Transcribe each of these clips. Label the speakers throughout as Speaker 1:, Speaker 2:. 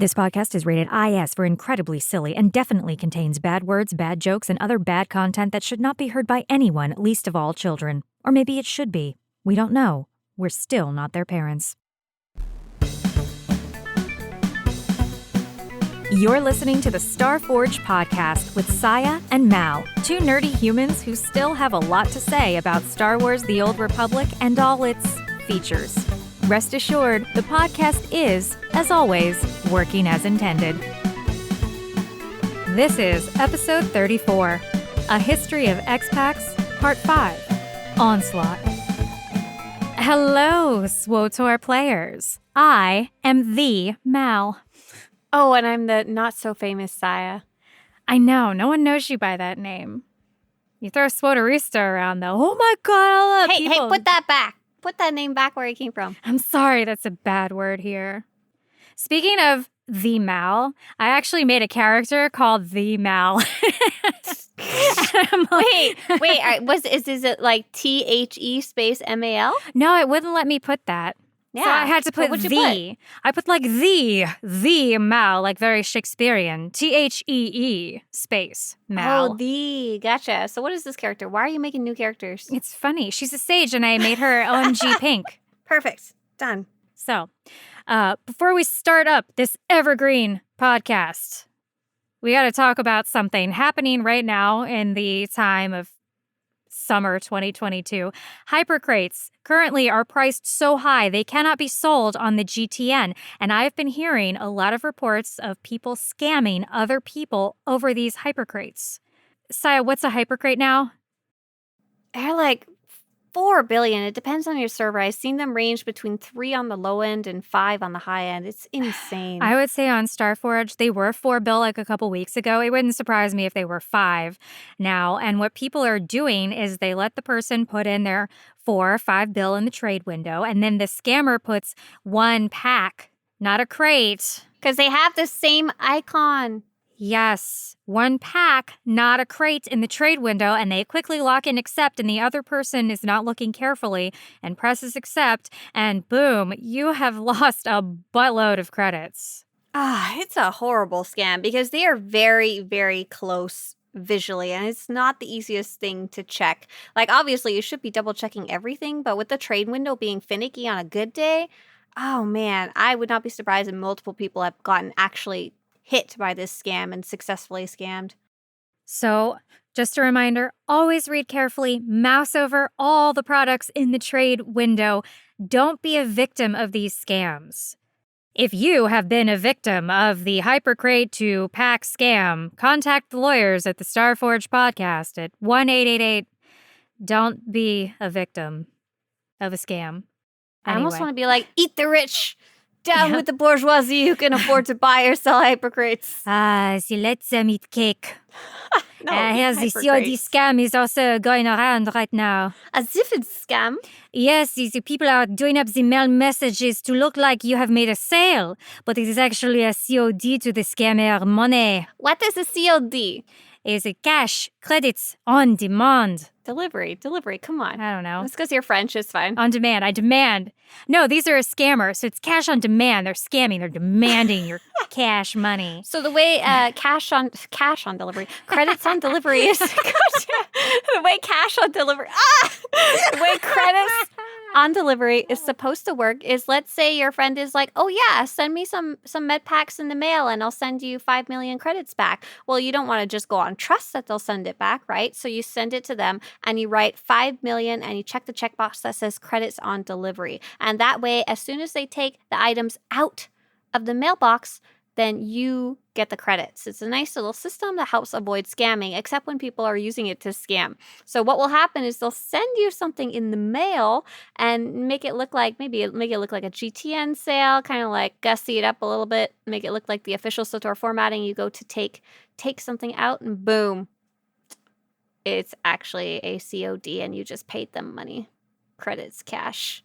Speaker 1: This podcast is rated IS for incredibly silly and definitely contains bad words, bad jokes, and other bad content that should not be heard by anyone, least of all children. Or maybe it should be. We don't know. We're still not their parents. You're listening to the Starforge podcast with Scya and Mal, two nerdy humans who still have a lot to say about Star Wars: The Old Republic and all its features. Rest assured, the podcast is, as always, working as intended. This is episode 34, A History of Xpacs, Part 5, Onslaught. Hello, SWTOR players. I am the Mal.
Speaker 2: Oh, and I'm the not-so-famous Scya.
Speaker 1: I know, no one knows you by that name. You throw Swtorista around, though. Oh my god,
Speaker 2: Hey, put that back. Put that name back where it came from.
Speaker 1: I'm sorry, that's a bad word here. Speaking of the Mal, I actually made a character called the Mal.
Speaker 2: Wait, is it like THE space MAL?
Speaker 1: No, it wouldn't let me put that.
Speaker 2: Yeah.
Speaker 1: So I had to put
Speaker 2: what'd you
Speaker 1: the. I put like the Mal, like very Shakespearean. THEE space Mal.
Speaker 2: Oh, gotcha. So what is this character? Why are you making new characters?
Speaker 1: It's funny. She's a sage and I made her OMG pink.
Speaker 2: Perfect. Done.
Speaker 1: So, before we start up this evergreen podcast, we got to talk about something happening right now in the time of summer 2022. Hypercrates currently are priced so high they cannot be sold on the GTN, and I've been hearing a lot of reports of people scamming other people over these hypercrates. Scya, what's a hypercrate now?
Speaker 2: They're like 4 billion. It depends on your server. I've seen them range between 3 on the low end and 5 on the high end. It's insane.
Speaker 1: I would say on Starforge, they were 4 bill like a couple weeks ago. It wouldn't surprise me if they were 5 now. And what people are doing is they let the person put in their 4 or 5 bill in the trade window, and then the scammer puts 1 pack, not a crate.
Speaker 2: Because they have the same icon.
Speaker 1: Yes, 1 pack, not a crate in the trade window, and they quickly lock in accept, and the other person is not looking carefully and presses accept, and boom, you have lost a buttload of credits.
Speaker 2: It's a horrible scam because they are very, very close visually, and it's not the easiest thing to check. Like, obviously, you should be double checking everything, but with the trade window being finicky on a good day, oh man, I would not be surprised if multiple people have gotten actually hit by this scam and successfully scammed.
Speaker 1: So, just a reminder, always read carefully, mouse over all the products in the trade window. Don't be a victim of these scams. If you have been a victim of the Hypercrate to Pack scam, contact the lawyers at the Starforge podcast at 1-888. Don't be a victim of a scam.
Speaker 2: I almost want to be like, eat the rich! Down with the bourgeoisie who can afford to buy or sell hypercrates.
Speaker 1: So let's eat cake. Here's the COD
Speaker 2: hypercrates.
Speaker 1: scam is also going around right now.
Speaker 2: As if it's scam.
Speaker 1: Yes, the people are doing up the mail messages to look like you have made a sale, but it is actually a COD to the scammer money.
Speaker 2: What is a COD?
Speaker 1: It's a cash, credits, on demand.
Speaker 2: Delivery, come on.
Speaker 1: I don't know.
Speaker 2: That's because you're French, it's fine.
Speaker 1: On demand, I demand. No, these are a scammer, so it's cash on demand. They're scamming, they're demanding your cash money.
Speaker 2: So the way cash on delivery, credits on delivery is the way cash on delivery. The way credits on delivery is supposed to work is, let's say your friend is like, oh yeah, send me some med packs in the mail and I'll send you 5 million credits back. Well, you don't want to just go on trust that they'll send it back, right? So you send it to them and you write 5 million and you check the checkbox that says credits on delivery. And that way, as soon as they take the items out of the mailbox, then you get the credits. It's a nice little system that helps avoid scamming, except when people are using it to scam. So what will happen is they'll send you something in the mail and make it look like, make it look like a GTN sale, kind of like gussy it up a little bit, make it look like the official SWTOR formatting. You go to take something out and boom, it's actually a COD and you just paid them money. Credits, cash.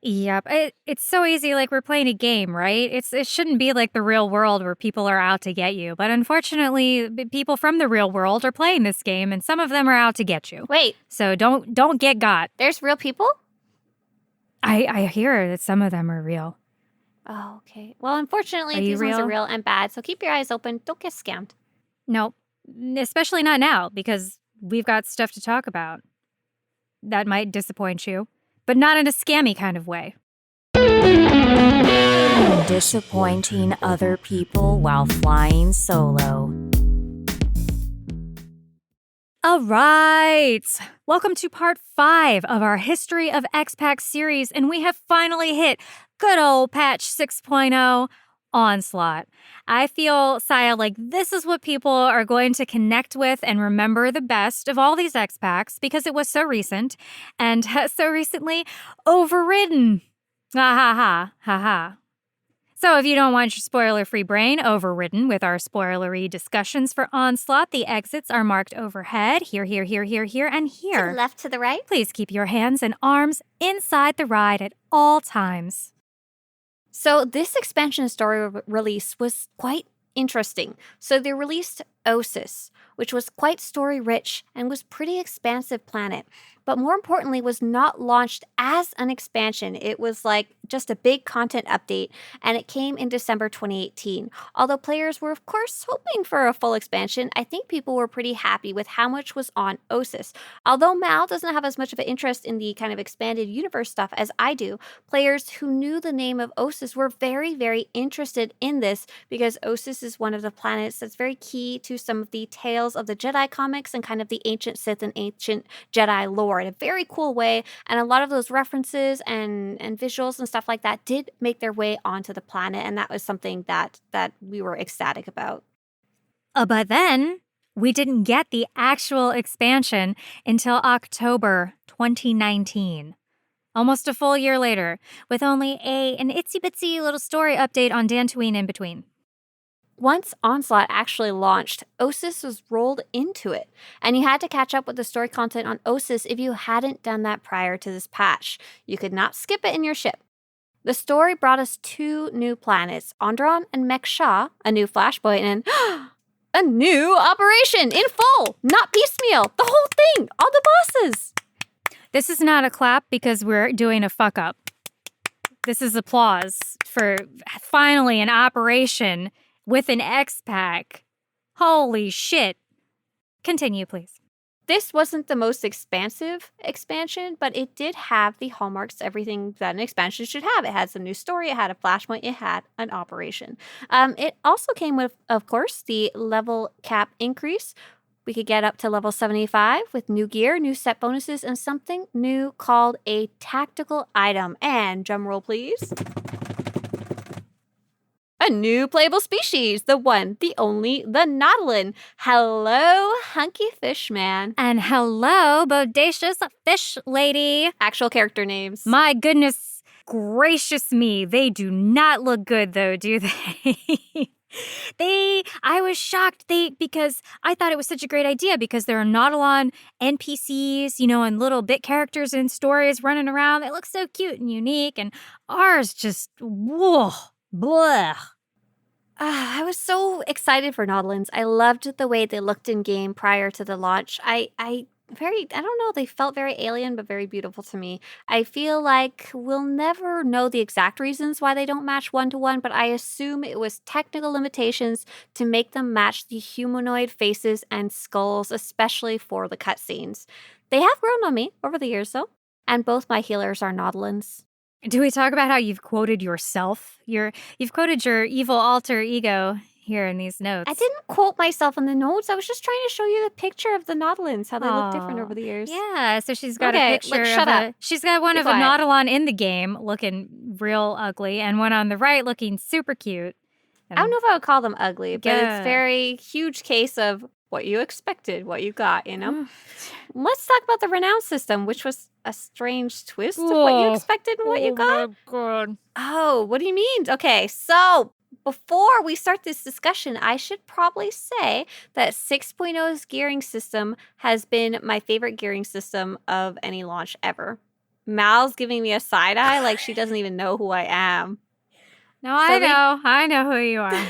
Speaker 1: Yep. It's so easy, like we're playing a game, right? It shouldn't be like the real world where people are out to get you. But unfortunately, people from the real world are playing this game, and some of them are out to get you.
Speaker 2: Wait.
Speaker 1: So don't get got.
Speaker 2: There's real people?
Speaker 1: I hear that some of them are real.
Speaker 2: Oh, okay. Well, unfortunately,
Speaker 1: Are you
Speaker 2: these ones are
Speaker 1: real?
Speaker 2: real and bad, so keep your eyes open. Don't get scammed.
Speaker 1: Nope. Especially not now, because we've got stuff to talk about. That might disappoint you, but not in a scammy kind of way.
Speaker 3: Disappointing other people while flying solo.
Speaker 1: All right. Welcome to part 5 of our History of Xpacs series, and we have finally hit good old patch 6.0 Onslaught. I feel, Scya, like this is what people are going to connect with and remember the best of all these Xpacs because it was so recent and so recently overridden. Ha ha ha ha ha. So if you don't want your spoiler-free brain overridden with our spoilery discussions for Onslaught, the exits are marked overhead, here, and
Speaker 2: To the
Speaker 1: here.
Speaker 2: left, to the right.
Speaker 1: Please keep your hands and arms inside the ride at all times.
Speaker 2: So this expansion story release was quite interesting. So they released Osis, which was quite story-rich and was pretty expansive planet. But more importantly, was not launched as an expansion. It was like just a big content update, and it came in December 2018. Although players were, of course, hoping for a full expansion, I think people were pretty happy with how much was on Osis. Although Mal doesn't have as much of an interest in the kind of expanded universe stuff as I do, players who knew the name of Osis were very, very interested in this because Osis is one of the planets that's very key to some of the Tales of the Jedi comics and kind of the ancient Sith and ancient Jedi lore in a very cool way. And a lot of those references and visuals and stuff like that did make their way onto the planet. And that was something that we were ecstatic about.
Speaker 1: But then, we didn't get the actual expansion until October 2019. Almost a full year later, with only an itsy-bitsy little story update on Dantooine in between.
Speaker 2: Once Onslaught actually launched, Osis was rolled into it, and you had to catch up with the story content on Osis if you hadn't done that prior to this patch. You could not skip it in your ship. The story brought us 2 new planets, Onderon and Meksha, a new flashpoint, and a new operation in full, not piecemeal, the whole thing, all the bosses.
Speaker 1: This is not a clap because we're doing a fuck up. This is applause for finally an operation with an X-Pack. Holy shit. Continue, please.
Speaker 2: This wasn't the most expansive expansion, but it did have the hallmarks, everything that an expansion should have. It had some new story, it had a flashpoint, it had an operation. It also came with, of course, the level cap increase. We could get up to level 75 with new gear, new set bonuses, and something new called a tactical item. And drumroll, please. A new playable species, the one, the only, the Nautilin. Hello, hunky fish man.
Speaker 1: And hello, bodacious fish lady.
Speaker 2: Actual character names.
Speaker 1: My goodness gracious me. They do not look good though, do they? I was shocked because I thought it was such a great idea because there are Nautilon NPCs, and little bit characters in stories running around. They look so cute and unique, and ours just, whoa, blah.
Speaker 2: I was so excited for Nautilins. I loved the way they looked in game prior to the launch. I don't know, they felt very alien but very beautiful to me. I feel like we'll never know the exact reasons why they don't match 1-to-1, but I assume it was technical limitations to make them match the humanoid faces and skulls, especially for the cutscenes. They have grown on me over the years though, and both my healers are Nautilins.
Speaker 1: Do we talk about how you've quoted yourself? You've quoted your evil alter ego here in these notes.
Speaker 2: I didn't quote myself in the notes. I was just trying to show you the picture of the Nautilins, how they look different over the years.
Speaker 1: Yeah, so she's got
Speaker 2: Okay,
Speaker 1: a picture
Speaker 2: look, shut up.
Speaker 1: She's got one
Speaker 2: Be
Speaker 1: of a
Speaker 2: quiet.
Speaker 1: Nautilon in the game looking real ugly and one on the right looking super cute.
Speaker 2: I don't know if I would call them ugly, but
Speaker 1: Yeah.
Speaker 2: it's very huge case of what you expected, what you got, Let's talk about the Renown system, which was a strange twist of what you
Speaker 1: Whoa.
Speaker 2: expected and what you got.
Speaker 1: my god.
Speaker 2: Oh, what do you mean? Okay, so before we start this discussion, I should probably say that 6.0's gearing system has been my favorite gearing system of any launch ever. Mal's giving me a side eye like she doesn't even know who I am.
Speaker 1: No,
Speaker 2: So
Speaker 1: I know who you are.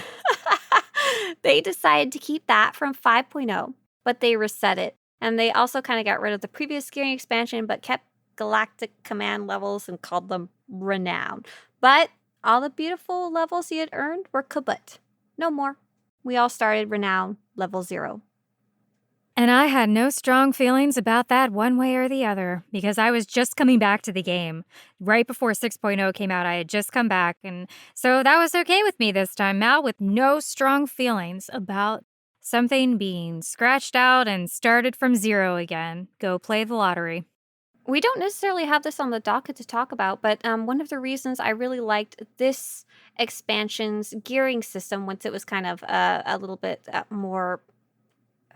Speaker 2: They decided to keep that from 5.0, but they reset it. And they also kind of got rid of the previous gearing expansion, but kept galactic command levels and called them Renown. But All the beautiful levels he had earned were kaput. No more. We all started Renown level 0.
Speaker 1: And I had no strong feelings about that one way or the other, because I was just coming back to the game. Right before 6.0 came out, I had just come back, and so that was okay with me this time, Mal, with no strong feelings about something being scratched out and started from 0 again. Go play the lottery.
Speaker 2: We don't necessarily have this on the docket to talk about, but one of the reasons I really liked this expansion's gearing system, once it was kind of a little bit more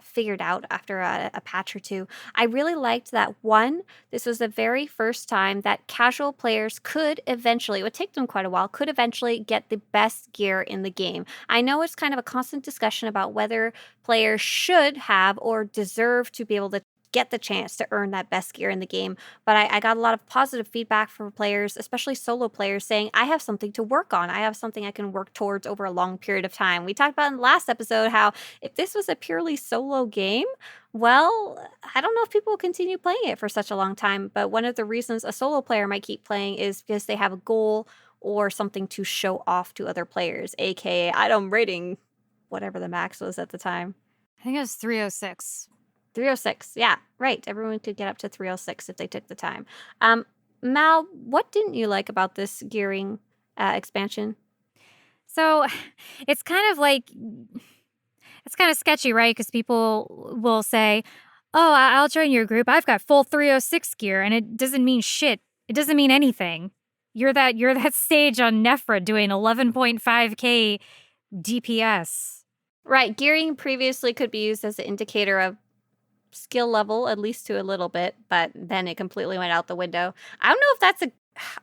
Speaker 2: figured out after a patch or two, I really liked that, one, this was the very first time that casual players could eventually, it would take them quite a while, could eventually get the best gear in the game. I know it's kind of a constant discussion about whether players should have or deserve to be able to get the chance to earn that best gear in the game, but I got a lot of positive feedback from players, especially solo players, saying, I have something to work on. I have something I can work towards over a long period of time. We talked about in the last episode how if this was a purely solo game, well, I don't know if people will continue playing it for such a long time, but one of the reasons a solo player might keep playing is because they have a goal or something to show off to other players, aka item rating, whatever the max was at the time.
Speaker 1: I think it was 306.
Speaker 2: 306. Yeah, right. Everyone could get up to 306 if they took the time. Mal, what didn't you like about this gearing expansion?
Speaker 1: So it's kind of like, it's kind of sketchy, right? Because people will say, oh, I'll join your group. I've got full 306 gear, and it doesn't mean shit. It doesn't mean anything. You're that stage on Nephra doing 11.5k DPS.
Speaker 2: Right. Gearing previously could be used as an indicator of skill level, at least to a little bit, but then it completely went out the window. I don't know if that's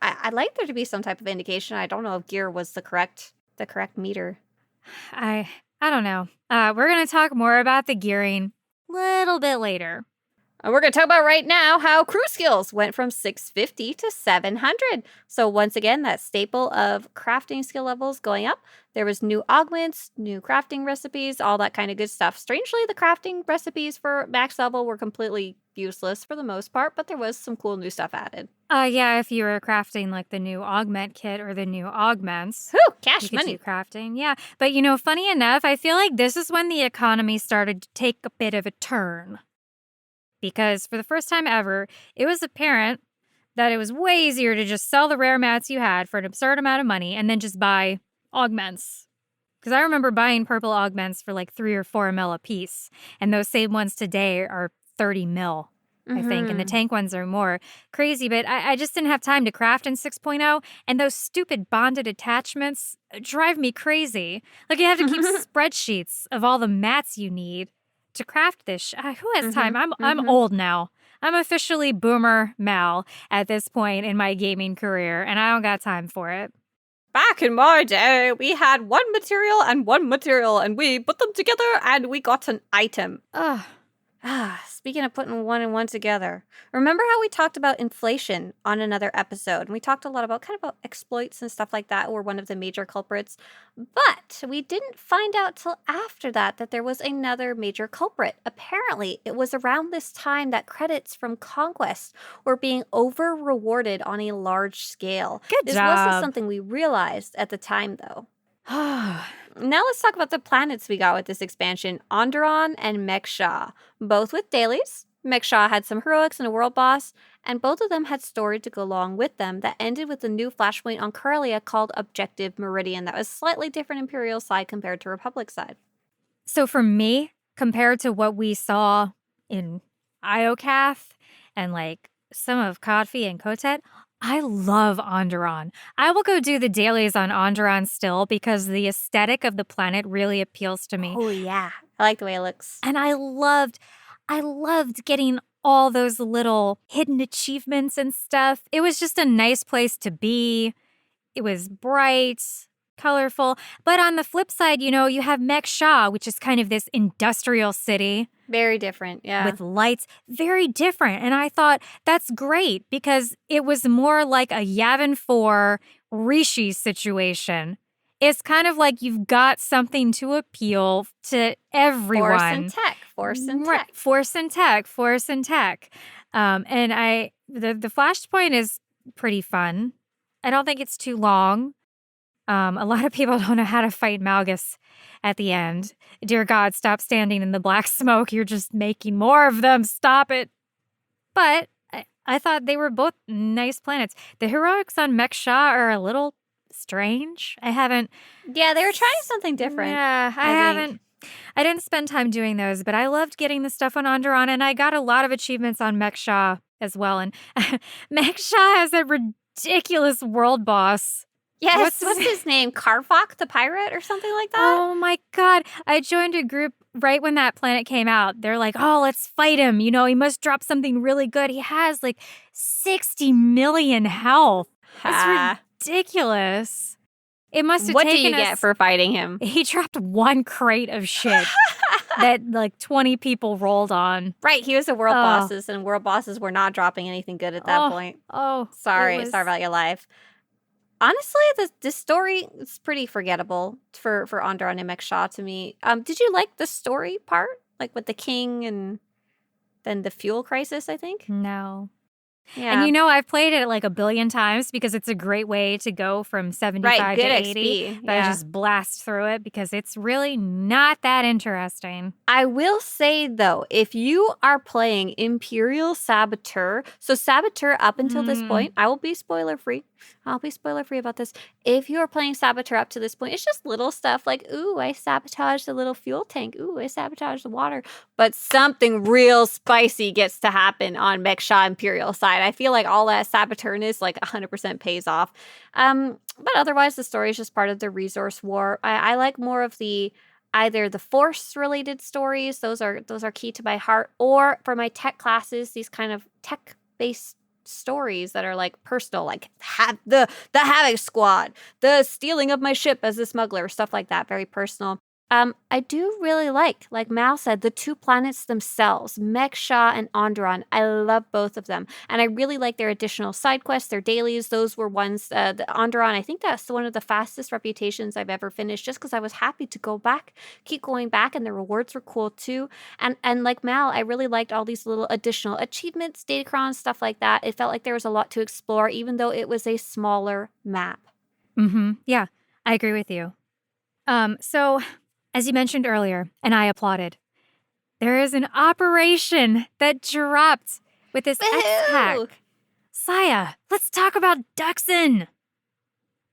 Speaker 2: I'd like there to be some type of indication. I don't know if gear was the correct meter.
Speaker 1: I don't know. We're going to talk more about the gearing a little bit later.
Speaker 2: And we're going to talk about right now how crew skills went from 650 to 700. So once again, that staple of crafting skill levels going up. There was new augments, new crafting recipes, all that kind of good stuff. Strangely, the crafting recipes for max level were completely useless for the most part, but there was some cool new stuff added.
Speaker 1: Yeah, if you were crafting like the new augment kit or the new augments.
Speaker 2: Whew, cash
Speaker 1: you could
Speaker 2: money.
Speaker 1: do crafting, yeah. But funny enough, I feel like this is when the economy started to take a bit of a turn. Because for the first time ever, it was apparent that it was way easier to just sell the rare mats you had for an absurd amount of money and then just buy augments. Because I remember buying purple augments for like 3 or 4 mil a piece. And those same ones today are 30 mil, I think. And the tank ones are more crazy. But I just didn't have time to craft in 6.0. And those stupid bonded attachments drive me crazy. Like you have to keep spreadsheets of all the mats you need to craft this. Who has time? I'm old now. I'm officially boomer Mal at this point in my gaming career, and I don't got time for it.
Speaker 2: Back in my day, we had one material, and we put them together, and we got an item.
Speaker 1: Ugh.
Speaker 2: Speaking of putting one and one together, remember how we talked about inflation on another episode? And we talked a lot about exploits and stuff like that were one of the major culprits. But we didn't find out till after that there was another major culprit. Apparently, it was around this time that credits from Conquest were being over-rewarded on a large scale.
Speaker 1: Good job.
Speaker 2: This wasn't something we realized at the time, though. Now let's talk about the planets we got with this expansion, Onderon and Meksha. Both with dailies. Meksha had some heroics and a world boss, and both of them had story to go along with them that ended with a new flashpoint on Corellia called Objective Meridian that was slightly different Imperial side compared to Republic side.
Speaker 1: So for me, compared to what we saw in Iocath and like some of Kodfi and Kotet, I love Onderon. I will go do the dailies on Onderon still because the aesthetic of the planet really appeals to me.
Speaker 2: Oh yeah, I like the way it looks.
Speaker 1: And I loved getting all those little hidden achievements and stuff. It was just a nice place to be. It was bright, colorful. But on the flip side, you have Meksha, which is kind of this industrial city.
Speaker 2: Very different, yeah.
Speaker 1: With lights, very different. And I thought that's great because it was more like a Yavin 4 Rishi situation. It's kind of like you've got something to appeal to everyone.
Speaker 2: Force and tech.
Speaker 1: And the flashpoint is pretty fun. I don't think it's too long. A lot of people don't know how to fight Malgus at the end. Dear God, stop standing in the black smoke. You're just making more of them. Stop it. But I thought they were both nice planets. The heroics on Meksha are a little strange.
Speaker 2: Yeah, they were trying something different.
Speaker 1: Yeah, I didn't spend time doing those, but I loved getting the stuff on Onderon, and I got a lot of achievements on Meksha as well. And Meksha has a ridiculous world boss.
Speaker 2: Yes, what's his name? Karvok the pirate or something like that?
Speaker 1: Oh my God. I joined a group right when that planet came out. They're like, oh, let's fight him. You know, he must drop something really good. He has like 60 million health. That's ridiculous. It must have
Speaker 2: What
Speaker 1: taken
Speaker 2: do you get for fighting him?
Speaker 1: He dropped one crate of shit that like 20 people rolled on.
Speaker 2: Right, he was a world bosses, and world bosses were not dropping anything good at that point. Sorry about your life. Honestly, this story is pretty forgettable for Onderon and Meksha to me. Did you like the story part? Like with the king and then the fuel crisis, I think?
Speaker 1: No.
Speaker 2: Yeah.
Speaker 1: And you know, I've played it like a billion times because it's a great way to go from 75 to 80. But I just blast through it because it's really not that interesting.
Speaker 2: I will say, though, if you are playing Imperial Saboteur, so Saboteur up until this point, I will be spoiler-free. I'll be spoiler-free about this. If you are playing Saboteur up to this point, it's just little stuff like, ooh, I sabotaged the little fuel tank. Ooh, I sabotaged the water. But something real spicy gets to happen on Meksha Imperial side. I feel like all that saboteurness like 100% pays off. But otherwise, the story is just part of the resource war. I like more of either the force-related stories. Those are key to my heart. Or for my tech classes, these kind of tech-based stories that are like personal, like the Havoc Squad, the stealing of my ship as a smuggler, stuff like that, very personal. I do really like Mal said, the two planets themselves, Meksha and Onderon. I love both of them. And I really like their additional side quests, their dailies. Those were ones, the Onderon, I think that's one of the fastest reputations I've ever finished just because I was happy to keep going back, and the rewards were cool too. And like Mal, I really liked all these little additional achievements, datacrons, stuff like that. It felt like there was a lot to explore, even though it was a smaller map.
Speaker 1: Yeah, I agree with you. So... as you mentioned earlier, and I applauded, there is an operation that dropped with this Xpac. Scya, let's talk about Duxon.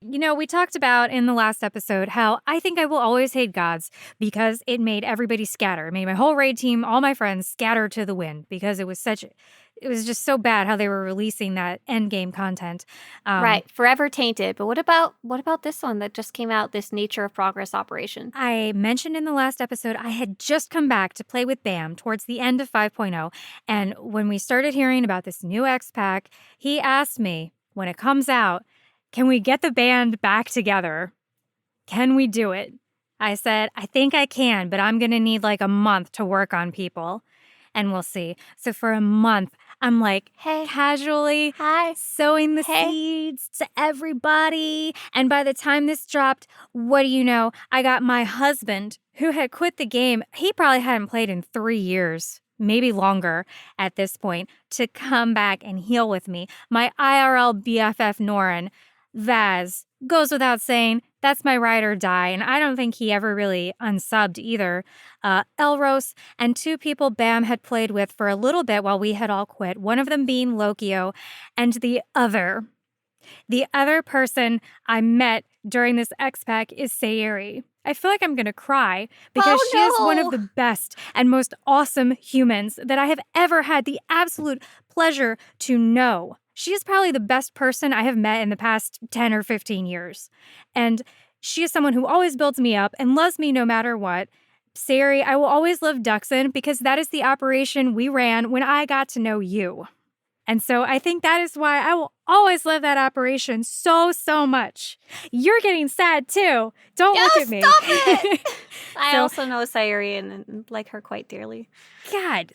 Speaker 1: You know, we talked about in the last episode how I think I will always hate gods because it made everybody scatter. It made my whole raid team, all my friends, scatter to the wind because it was just so bad how they were releasing that endgame content.
Speaker 2: Right, forever tainted. But what about this one that just came out, this Nature of Progress operation?
Speaker 1: I mentioned in the last episode I had just come back to play with Bam towards the end of 5.0, and when we started hearing about this new Xpac, he asked me, when it comes out, can we get the band back together? Can we do it? I said, I think I can, but I'm going to need like a month to work on people. And we'll see. So for a month, I'm like, hey, casually sowing the seeds to everybody. And by the time this dropped, what do you know? I got my husband, who had quit the game. He probably hadn't played in 3 years, maybe longer at this point, to come back and heal with me. My IRL BFF Norin, Vaz, goes without saying, that's my ride or die, and I don't think he ever really unsubbed either. Elros, and 2 people Bam had played with for a little bit while we had all quit, one of them being Lokio, and the other person I met during this Xpac is Sayeri. I feel like I'm going to cry because she is one of the best and most awesome humans that I have ever had the absolute pleasure to know. She is probably the best person I have met in the past 10 or 15 years. And she is someone who always builds me up and loves me no matter what. Sayeri, I will always love Duxon because that is the operation we ran when I got to know you. And so I think that is why I will always love that operation so much. You're getting sad too. Don't look at me.
Speaker 2: Stop it! I also know Sayeri and like her quite dearly.
Speaker 1: God,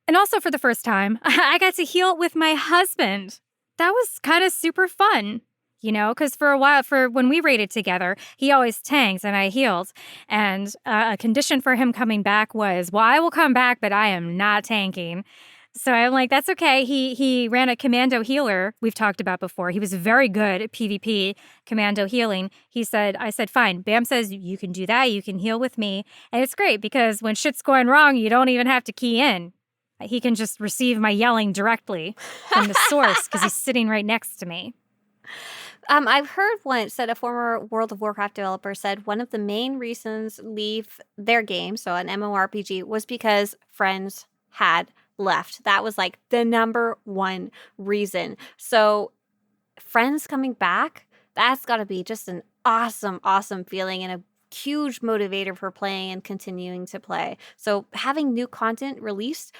Speaker 1: and also for the first time, I got to heal with my husband. That was kind of super fun, you know, because for a while, when we raided together, he always tanks and I healed. And a condition for him coming back was, well, I will come back, but I am not tanking. So I'm like, that's okay. He ran a commando healer we've talked about before. He was very good at PvP commando healing. I said, fine. Bam says you can do that. You can heal with me. And it's great because when shit's going wrong, you don't even have to key in. He can just receive my yelling directly from the source because he's sitting right next to me.
Speaker 2: I've heard once that a former World of Warcraft developer said one of the main reasons leave their game, so an MMORPG, was because friends had left. That was like the number one reason. So friends coming back, that's got to be just an awesome, awesome feeling and a huge motivator for playing and continuing to play. So having new content released,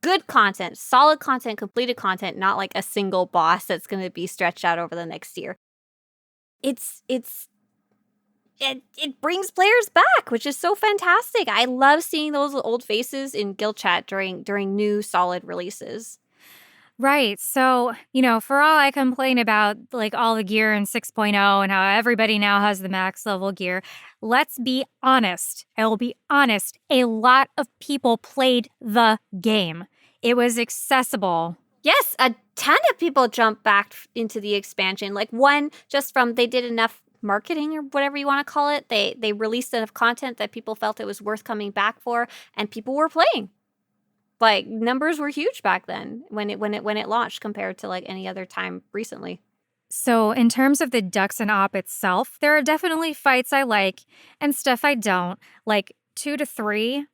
Speaker 2: good content, solid content, completed content, not like a single boss that's going to be stretched out over the next year. It brings players back, which is so fantastic. I love seeing those old faces in guild chat during new solid releases.
Speaker 1: Right. So, for all I complain about like all the gear in 6.0 and how everybody now has the max level gear, let's be honest. I will be honest. A lot of people played the game. It was accessible.
Speaker 2: Yes, a ton of people jumped back into the expansion. Like one, just from they did enough marketing or whatever you want to call it. They released enough content that people felt it was worth coming back for, and people were playing. Like numbers were huge back then when it launched compared to like any other time recently.
Speaker 1: So in terms of the Dux and Op itself, there are definitely fights I like and stuff I don't. Like 2 to 3.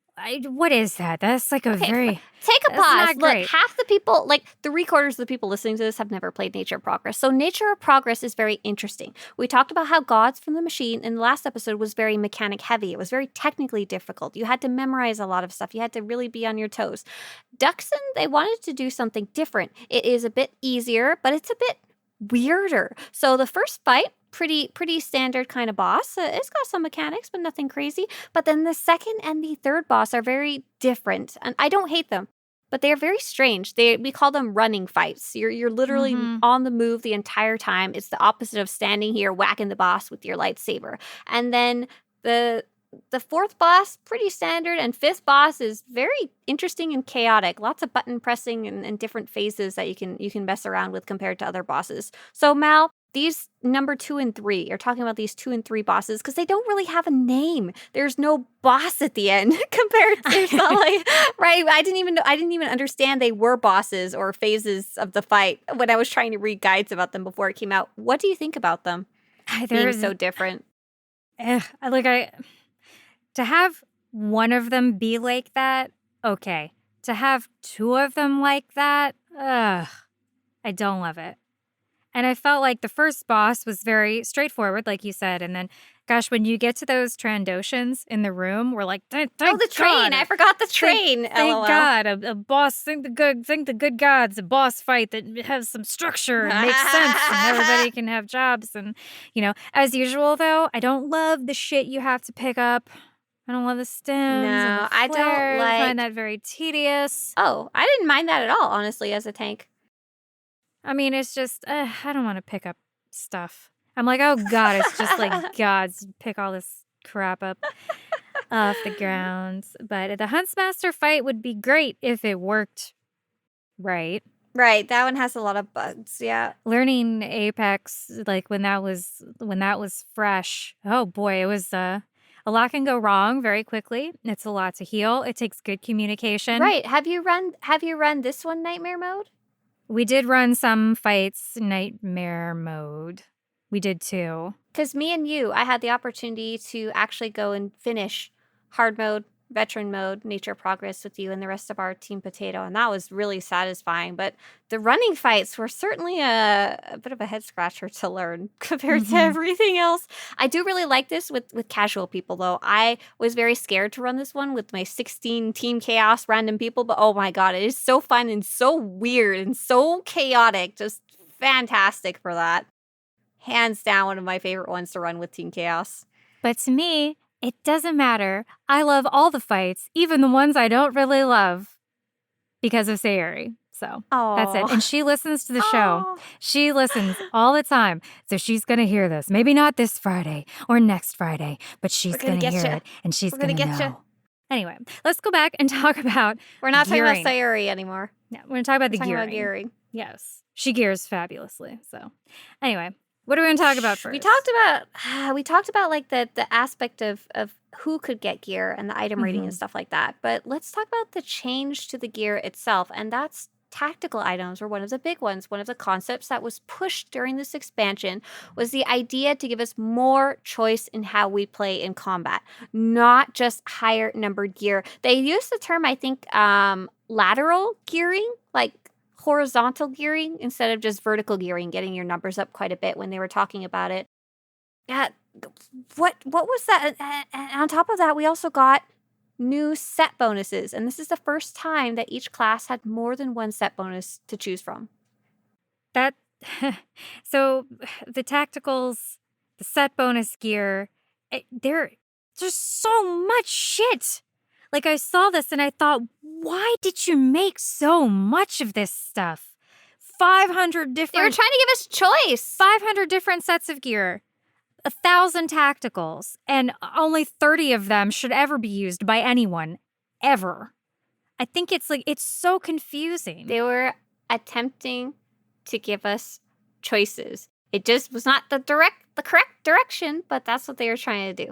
Speaker 1: What is that? That's like
Speaker 2: Take a pause. Look, half the people, like 3/4 of the people listening to this have never played Nature of Progress. So Nature of Progress is very interesting. We talked about how Gods from the Machine in the last episode was very mechanic heavy. It was very technically difficult. You had to memorize a lot of stuff. You had to really be on your toes. Duxon, they wanted to do something different. It is a bit easier, but it's a bit weirder. So the first fight, pretty standard kind of boss. It's got some mechanics, but nothing crazy. But then the second and the third boss are very different, and I don't hate them, but they are very strange. We call them running fights. You're literally on the move the entire time. It's the opposite of standing here whacking the boss with your lightsaber. And then the fourth boss, pretty standard, and fifth boss is very interesting and chaotic. Lots of button pressing and different phases that you can mess around with compared to other bosses. So Mal, these number 2 and 3, you're talking about these 2 and 3 bosses because they don't really have a name. There's no boss at the end compared to right. I didn't even understand they were bosses or phases of the fight when I was trying to read guides about them before it came out. What do you think about them being so different?
Speaker 1: To have one of them be like that, okay. To have 2 of them like that, I don't love it. And I felt like the first boss was very straightforward, like you said. And then, gosh, when you get to those Trandoshans in the room, we're like, thank
Speaker 2: the train.
Speaker 1: God.
Speaker 2: I forgot the train.
Speaker 1: Thank God. A boss, thank the good gods, a boss fight that has some structure and makes sense and everybody can have jobs. And, as usual, though, I don't love the shit you have to pick up. I don't love the stems.
Speaker 2: No,
Speaker 1: I find that very tedious.
Speaker 2: Oh, I didn't mind that at all, honestly, as a tank.
Speaker 1: I mean, it's just, I don't want to pick up stuff. I'm like, oh God, it's just like gods pick all this crap up off the ground. But the Huntsmaster fight would be great if it worked right.
Speaker 2: Right, that one has a lot of bugs, yeah.
Speaker 1: Learning Apex, like when that was fresh, oh boy, it was a lot can go wrong very quickly. It's a lot to heal. It takes good communication.
Speaker 2: Right. Have you run this one Nightmare mode?
Speaker 1: We did run some fights Nightmare mode. We did too.
Speaker 2: Because me and you, I had the opportunity to actually go and finish hard mode, veteran mode, Nature Progress with you and the rest of our Team Potato, and that was really satisfying. But the running fights were certainly a bit of a head scratcher to learn compared to everything else. I do really like this with casual people, though. I was very scared to run this one with my 16 Team Chaos random people, but oh my God, it is so fun and so weird and so chaotic. Just fantastic for that. Hands down, one of my favorite ones to run with Team Chaos.
Speaker 1: But to me, it doesn't matter. I love all the fights, even the ones I don't really love, because of Sayuri. So that's it. And she listens to the show. She listens all the time. So she's going to hear this. Maybe not this Friday or next Friday, but she's going to hear it. And she's going to know. Anyway, let's go back and talk about
Speaker 2: We're not talking about
Speaker 1: gearing.
Speaker 2: Sayuri anymore.
Speaker 1: Yeah, we're going to talk about
Speaker 2: We're
Speaker 1: the
Speaker 2: talking
Speaker 1: gearing.
Speaker 2: about gearing.
Speaker 1: Yes. She gears fabulously. So, anyway, what are we going to talk about first?
Speaker 2: We talked about like the aspect of who could get gear and the item rating and stuff like that. But let's talk about the change to the gear itself, and that's tactical items were one of the big ones. One of the concepts that was pushed during this expansion was the idea to give us more choice in how we play in combat, not just higher numbered gear. They used the term, I think, lateral gearing, like horizontal gearing instead of just vertical gearing, getting your numbers up quite a bit when they were talking about it. Yeah, what was that? And on top of that, we also got new set bonuses, and this is the first time that each class had more than one set bonus to choose from.
Speaker 1: That so the tacticals, the set bonus gear, there's so much shit. Like I saw this and I thought, why did you make so much of this stuff? 500 different.
Speaker 2: They were trying to give us choice.
Speaker 1: 500 different sets of gear. 1,000 tacticals, and only 30 of them should ever be used by anyone, ever. I think it's so confusing.
Speaker 2: They were attempting to give us choices. It just was not the correct direction, but that's what they were trying to do.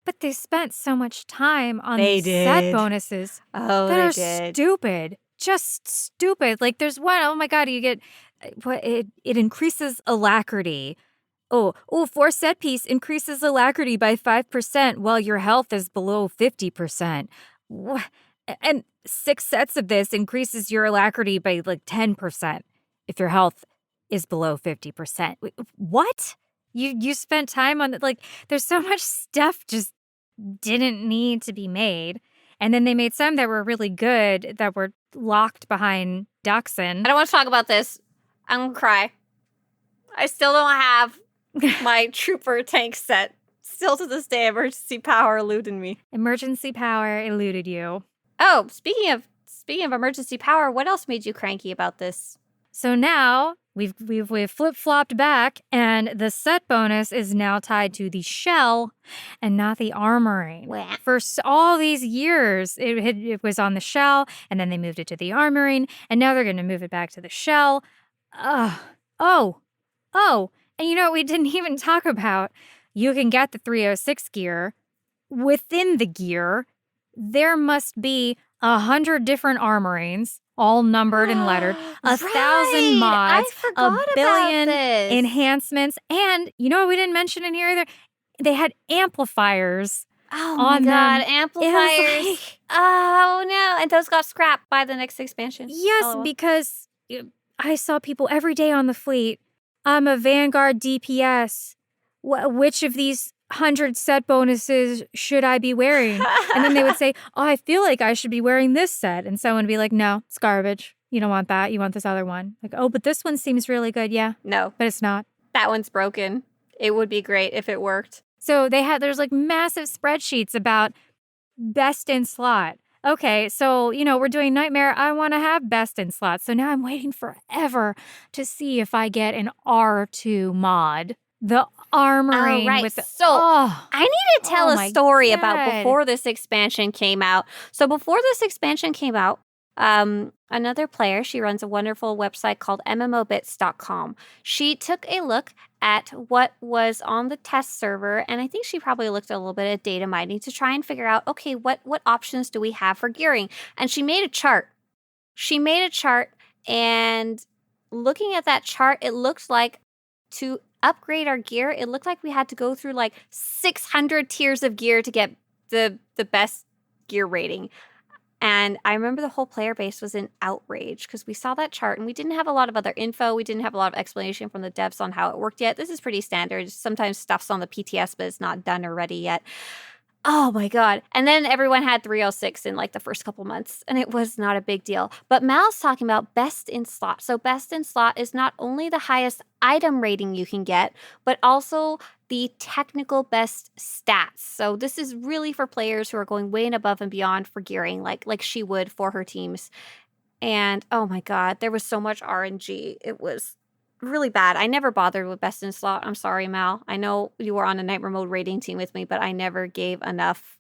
Speaker 1: But they spent so much time on
Speaker 2: They
Speaker 1: these
Speaker 2: did.
Speaker 1: set bonuses
Speaker 2: Oh,
Speaker 1: that
Speaker 2: they
Speaker 1: are
Speaker 2: did.
Speaker 1: stupid. Just stupid. Like there's one, oh my God, you get, it increases alacrity. Oh, 4 set piece increases alacrity by 5% while your health is below 50%. And 6 sets of this increases your alacrity by like 10% if your health is below 50%. What? You spent time on it? Like, there's so much stuff just didn't need to be made. And then they made some that were really good that were locked behind Dachshund.
Speaker 2: I don't want to talk about this. I'm going to cry. I still don't have my trooper tank set. Still to this day, emergency power eluded me.
Speaker 1: Emergency power eluded you.
Speaker 2: Oh, speaking of emergency power, what else made you cranky about this?
Speaker 1: So now we've flip-flopped back, and the set bonus is now tied to the shell and not the armoring.
Speaker 2: Wah.
Speaker 1: For all these years, it was on the shell, and then they moved it to the armoring, and now they're going to move it back to the shell. Oh. And you know what we didn't even talk about? You can get the 306 gear. Within the gear, there must be 100 different armorings, all numbered and lettered, 1,000 mods,
Speaker 2: I forgot
Speaker 1: 1 billion
Speaker 2: about this.
Speaker 1: enhancements, and you know what we didn't mention in here either? They had amplifiers.
Speaker 2: Oh
Speaker 1: on
Speaker 2: my God,
Speaker 1: them.
Speaker 2: amplifiers.
Speaker 1: Like,
Speaker 2: Oh no, and those got scrapped by the next expansion.
Speaker 1: yes,
Speaker 2: LOL.
Speaker 1: because I saw people every day on the fleet. I'm a Vanguard DPS. Which of these 100 set bonuses should I be wearing? And then they would say, oh, I feel like I should be wearing this set. And someone would be like, no, it's garbage. You don't want that. You want this other one. Like, oh, but this one seems really good. Yeah,
Speaker 2: No,
Speaker 1: but it's not.
Speaker 2: that one's broken. It would be great if it worked.
Speaker 1: So there's like massive spreadsheets about best in slot. Okay, so, we're doing Nightmare. I want to have best in slot. So now I'm waiting forever to see if I get an R2 mod. The armoring
Speaker 2: right.
Speaker 1: with the...
Speaker 2: So,
Speaker 1: oh,
Speaker 2: I need to tell
Speaker 1: Oh
Speaker 2: a
Speaker 1: my
Speaker 2: story about
Speaker 1: God.
Speaker 2: before this expansion came out. So before this expansion came out, another player, she runs a wonderful website called mmobits.com. She took a look at what was on the test server, and I think she probably looked a little bit at data mining to try and figure out, okay, what options do we have for gearing? And she made a chart. And looking at that chart, it looked like to upgrade our gear, it looked like we had to go through like 600 tiers of gear to get the best gear rating. And I remember the whole player base was in outrage because we saw that chart and we didn't have a lot of other info. We didn't have a lot of explanation from the devs on how it worked yet. This is pretty standard. Sometimes stuff's on the PTS, but it's not done or ready yet. Oh my God. And then everyone had 306 in like the first couple months, and it was not a big deal. But Mal's talking about best in slot. So best in slot is not only the highest item rating you can get, but also the technical best stats. So this is really for players who are going way and above and beyond for gearing, like she would for her teams. And oh my God, there was so much RNG. It was really bad. I never bothered with best in slot. I'm sorry, Mal. I know you were on a Nightmare Mode rating team with me, but I never gave enough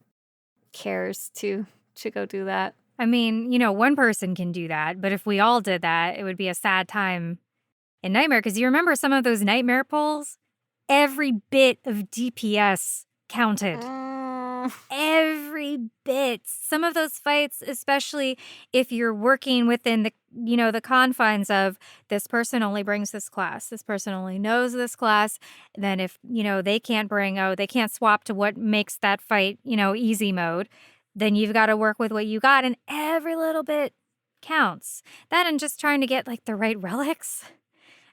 Speaker 2: cares to to go do that.
Speaker 1: I mean, one person can do that, but if we all did that, it would be a sad time in Nightmare. Because you remember some of those Nightmare polls? Every bit of DPS counted. Every bit. Some of those fights, especially if you're working within the confines of this person only brings this class, this person only knows this class, then if, they can't swap to what makes that fight, easy mode, then you've got to work with what you got, and every little bit counts. That and just trying to get the right relics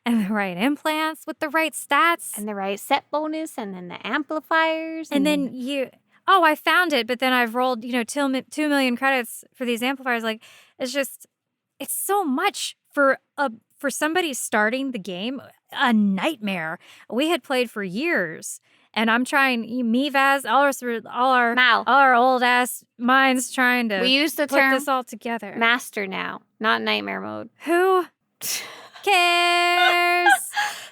Speaker 1: and the right implants with the right stats.
Speaker 2: And the right set bonus, and then the amplifiers.
Speaker 1: And then I found it, but then I've rolled, 2 million credits for these amplifiers. It's so much for somebody starting the game, a nightmare. We had played for years, and I'm trying, me, Vaz, all our old ass minds trying to
Speaker 2: we use the
Speaker 1: put
Speaker 2: term
Speaker 1: this all together.
Speaker 2: master now, not nightmare mode.
Speaker 1: Who cares?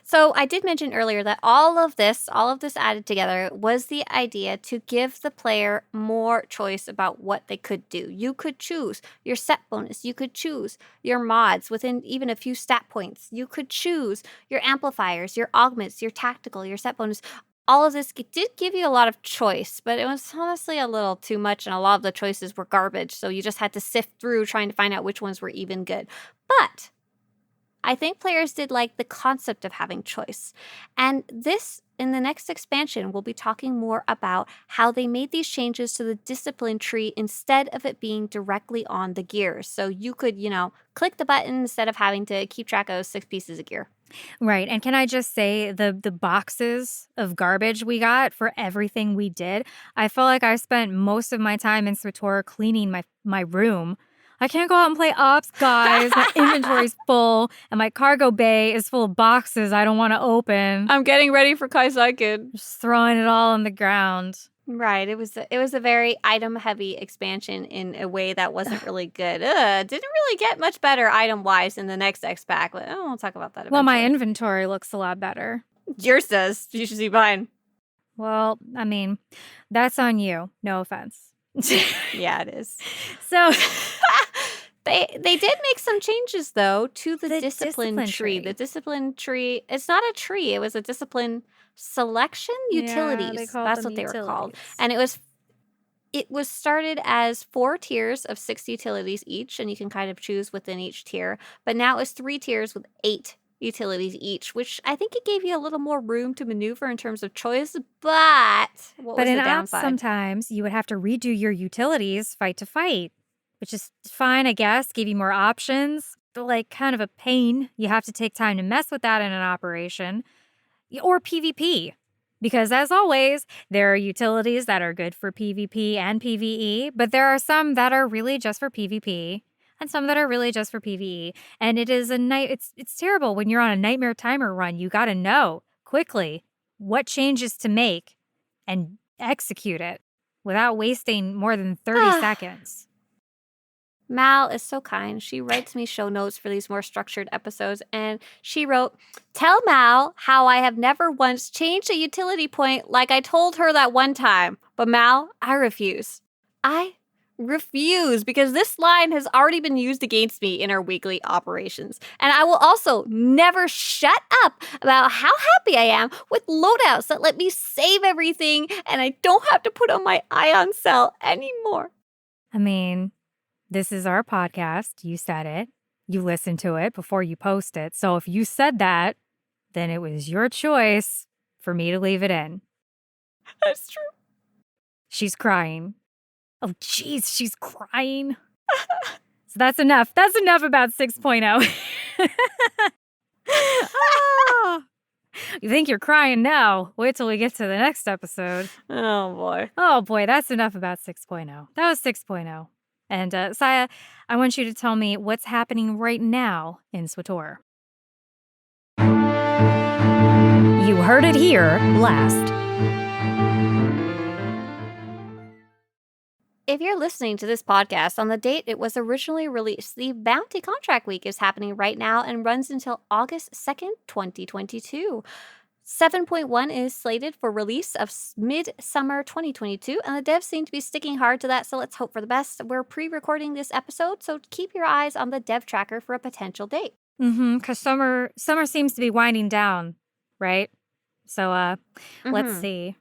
Speaker 2: So I did mention earlier that all of this added together was the idea to give the player more choice about what they could do. You could choose your set bonus. You could choose your mods within even a few stat points. You could choose your amplifiers, your augments, your tactical, your set bonus. All of this did give you a lot of choice, but it was honestly a little too much, and a lot of the choices were garbage. So you just had to sift through trying to find out which ones were even good. But I think players did like the concept of having choice. And this, in the next expansion, we'll be talking more about how they made these changes to the discipline tree instead of it being directly on the gears. So you could, click the button instead of having to keep track of 6 pieces of gear.
Speaker 1: Right. And can I just say the boxes of garbage we got for everything we did, I felt like I spent most of my time in Swtorista cleaning my room. I can't go out and play ops, guys. My inventory's full, and my cargo bay is full of boxes I don't want to open.
Speaker 2: I'm getting ready for Kaisaiken.
Speaker 1: Just throwing it all on the ground.
Speaker 2: Right. It was a very item-heavy expansion in a way that wasn't really good. Didn't really get much better item-wise in the next Xpac, but we'll talk about that eventually.
Speaker 1: Well, my inventory looks a lot better.
Speaker 2: Yours does. You should see mine.
Speaker 1: Well, I mean, that's on you. No offense.
Speaker 2: Yeah, it is.
Speaker 1: So
Speaker 2: they did make some changes though to the discipline tree. The discipline tree, it's not a tree, it was a discipline selection utilities. That's what they were called. And it was started as 4 tiers of 6 utilities each, and you can kind of choose within each tier. But now it's 3 tiers with 8 utilities each, which I think it gave you a little more room to maneuver in terms of choice, but what was the downside?
Speaker 1: Sometimes you would have to redo your utilities fight to fight, which is fine, I guess, gave you more options, but kind of a pain. You have to take time to mess with that in an operation, or PvP, because as always, there are utilities that are good for PvP and PvE, but there are some that are really just for PvP. And some that are really just for PvE. And it is it's terrible when you're on a nightmare timer run. You got to know quickly what changes to make and execute it without wasting more than 30 seconds.
Speaker 2: Mal is so kind. She writes me show notes for these more structured episodes, and she wrote, "Tell Mal how I have never once changed a utility point like I told her that one time. But Mal, I refuse. I refuse, because this line has already been used against me in our weekly operations. And I will also never shut up about how happy I am with loadouts that let me save everything and I don't have to put on my ion cell anymore."
Speaker 1: I mean, this is our podcast. You said it. You listened to it before you post it. So if you said that, then it was your choice for me to leave it in.
Speaker 2: That's true.
Speaker 1: She's crying. Oh, jeez, she's crying. So that's enough. That's enough about 6.0. Oh, you think you're crying now? Wait till we get to the next episode.
Speaker 2: Oh, boy.
Speaker 1: Oh, boy, that's enough about 6.0. That was 6.0. And, Scya, I want you to tell me what's happening right now in Swtorista. You heard it here last.
Speaker 2: If you're listening to this podcast on the date it was originally released, the Bounty Contract Week is happening right now and runs until August 2nd, 2022. 7.1 is slated for release of mid-summer 2022, and the devs seem to be sticking hard to that, so let's hope for the best. We're pre-recording this episode, so keep your eyes on the dev tracker for a potential date.
Speaker 1: Because summer seems to be winding down, right? So, let's see.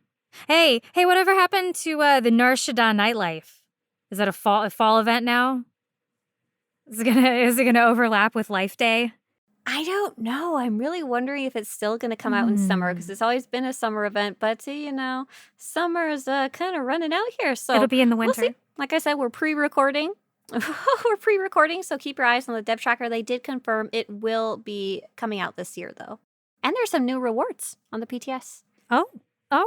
Speaker 1: Hey, whatever happened to the Nar Shaddaa nightlife? Is that a fall event now? Is it gonna overlap with Life Day?
Speaker 2: I don't know. I'm really wondering if it's still going to come out in summer, because it's always been a summer event. But, summer is kind of running out here. So
Speaker 1: It'll be in the
Speaker 2: we'll
Speaker 1: winter.
Speaker 2: see. Like I said, we're pre-recording. So keep your eyes on the dev tracker. They did confirm it will be coming out this year, though. And there's some new rewards on the PTS.
Speaker 1: Oh,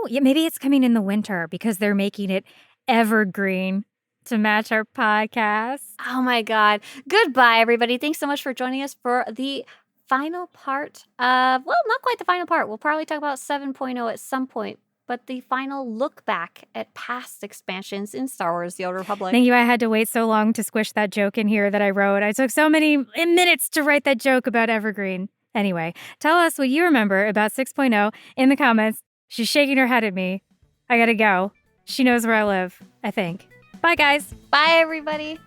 Speaker 1: yeah, maybe it's coming in the winter because they're making it evergreen to match our podcast.
Speaker 2: Oh, my God. Goodbye, everybody. Thanks so much for joining us for the final part of, well, not quite the final part. We'll probably talk about 7.0 at some point, but the final look back at past expansions in Star Wars: The Old Republic.
Speaker 1: Thank you. I had to wait so long to squish that joke in here that I wrote. I took so many minutes to write that joke about Evergreen. Anyway, tell us what you remember about 6.0 in the comments. She's shaking her head at me. I gotta go. She knows where I live, I think. Bye, guys.
Speaker 2: Bye, everybody.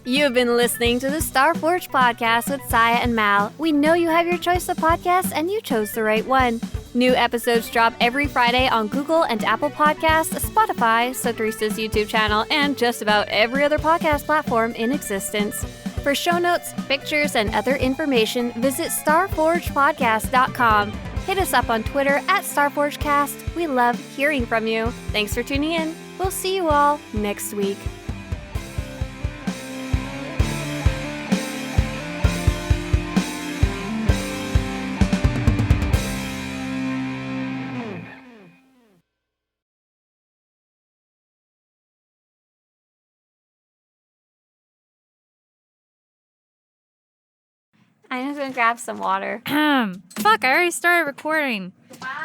Speaker 2: You've been listening to the Starforge podcast with Scya and Mal. We know you have your choice of podcasts, and you chose the right one. New episodes drop every Friday on Google and Apple Podcasts, Spotify, Swtorista's YouTube channel, and just about every other podcast platform in existence. For show notes, pictures, and other information, visit starforgepodcast.com. Hit us up on Twitter at StarforgeCast. We love hearing from you. Thanks for tuning in. We'll see you all next week. I'm just gonna grab some water.
Speaker 1: Fuck, I already started recording.
Speaker 2: Bye.